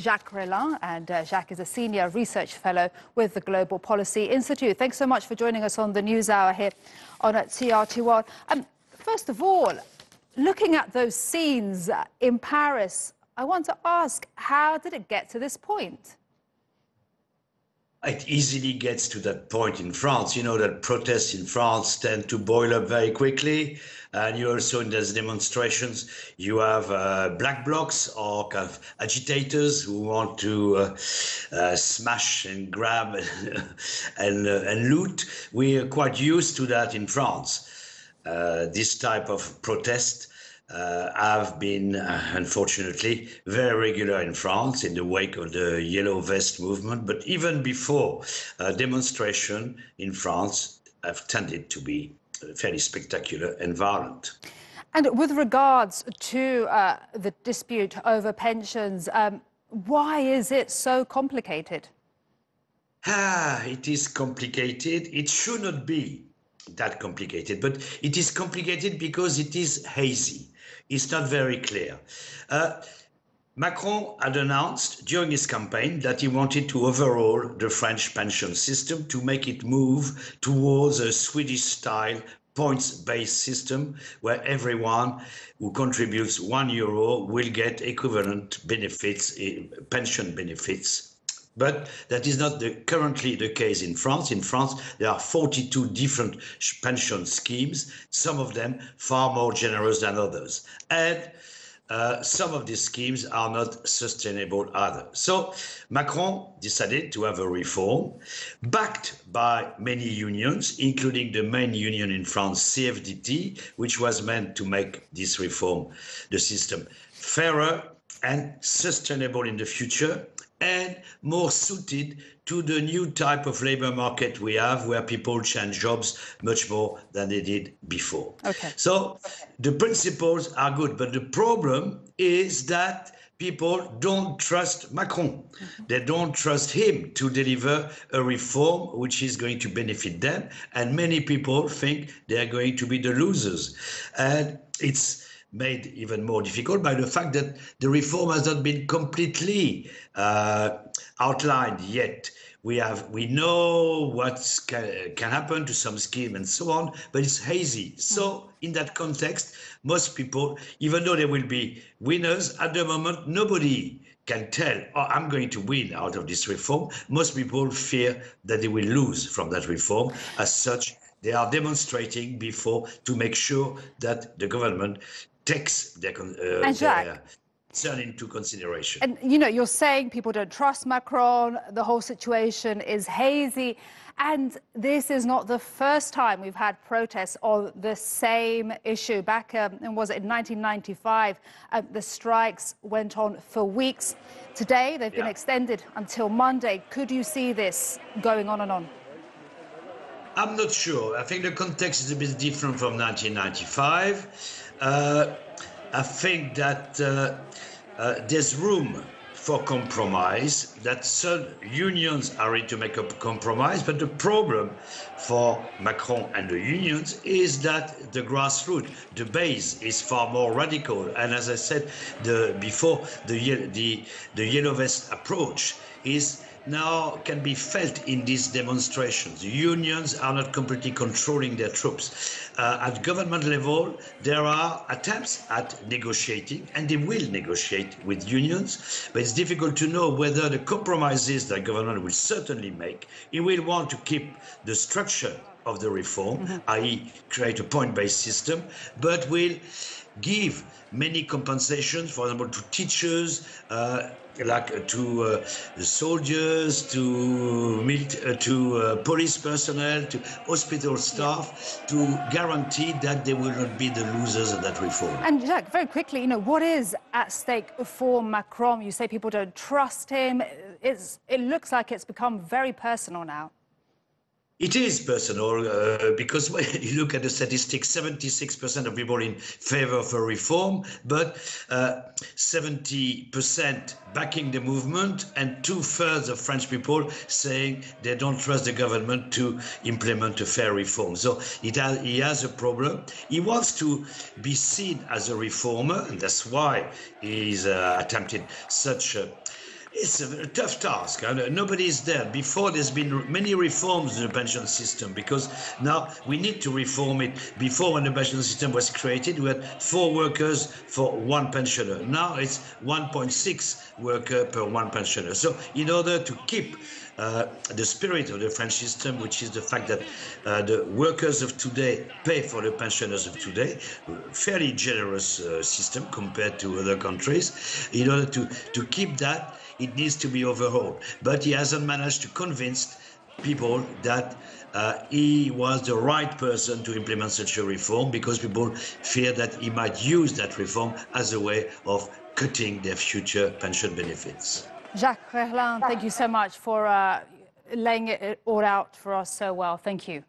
Jacques Reland, and Jacques is a senior research fellow with the Global Policy Institute. Thanks so much for joining us on the News Hour here on TRT World. First of all, looking at those scenes in Paris, I want to ask, how did it get to this point? It easily gets to that point in France. You know that protests in France tend to boil up very quickly. And you also, in those demonstrations, you have black blocs or kind of agitators who want to smash and grab and loot. We are quite used to that in France. This type of protest have been, unfortunately, very regular in France in the wake of the Yellow Vest movement. But even before, demonstration in France have tended to be fairly spectacular and violent. And with regards to the dispute over pensions, why is it so complicated? It is complicated. It should not be that complicated, but it is complicated because it is hazy. It's not very clear. Macron had announced during his campaign that he wanted to overhaul the French pension system to make it move towards a Swedish-style points-based system where everyone who contributes €1 will get equivalent benefits, pension benefits. But that is not currently the case in France. In France, there are 42 different pension schemes, some of them far more generous than others. And some of these schemes are not sustainable either. So Macron decided to have a reform backed by many unions, including the main union in France, CFDT, which was meant to make this reform, the system, fairer and sustainable in the future, and more suited to the new type of labor market we have, where people change jobs much more than they did before. Okay. So the principles are good, but the problem is that people don't trust Macron. They don't trust him to deliver a reform which is going to benefit them, and many people think they are going to be the losers. And it's made even more difficult by the fact that the reform has not been completely outlined yet. We know what can happen to some scheme and so on, but it's hazy. So in that context, most people, even though there will be winners, at the moment, nobody can tell, oh, I'm going to win out of this reform. Most people fear that they will lose from that reform. As such, they are demonstrating before to make sure that the government takes their concern into consideration. And, you know, you're saying people don't trust Macron, the whole situation is hazy, and this is not the first time we've had protests on the same issue. Back, was it in 1995, the strikes went on for weeks. Today, they've been extended until Monday. Could you see this going on and on? I'm not sure. I think the context is a bit different from 1995. I think that there's room for compromise, that some unions are ready to make a compromise, but the problem for Macron and the unions is that the grassroots, the base, is far more radical. And as I said before, the Yellow Vest approach is now can be felt in these demonstrations. The unions are not completely controlling their troops. At government level, there are attempts at negotiating, and they will negotiate with unions, but it's difficult to know whether the compromises that government will certainly make, it will want to keep the structure of the reform, i.e. create a point-based system, but will give many compensations, for example, to teachers, like to soldiers, to police personnel, to hospital staff, to guarantee that they will not be the losers of that reform. And Jacques, very quickly, you know, what is at stake for Macron? You say people don't trust him. It looks like it's become very personal now. It is personal because when you look at the statistics, 76% of people in favor of a reform, but 70% backing the movement, and 2/3 of French people saying they don't trust the government to implement a fair reform. So he has a problem. He wants to be seen as a reformer, and that's why he's attempted such It's a very tough task. Nobody is there. Before, there's been many reforms in the pension system, because now we need to reform it. Before, when the pension system was created, we had 4 workers for 1 pensioner. Now it's 1.6 worker per 1 pensioner. So in order to keep the spirit of the French system, which is the fact that the workers of today pay for the pensioners of today, fairly generous system compared to other countries. In order to keep that, it needs to be overhauled. But he hasn't managed to convince people that he was the right person to implement such a reform, because people fear that he might use that reform as a way of cutting their future pension benefits. Jacques Reland, thank you so much for laying it all out for us so well. Thank you.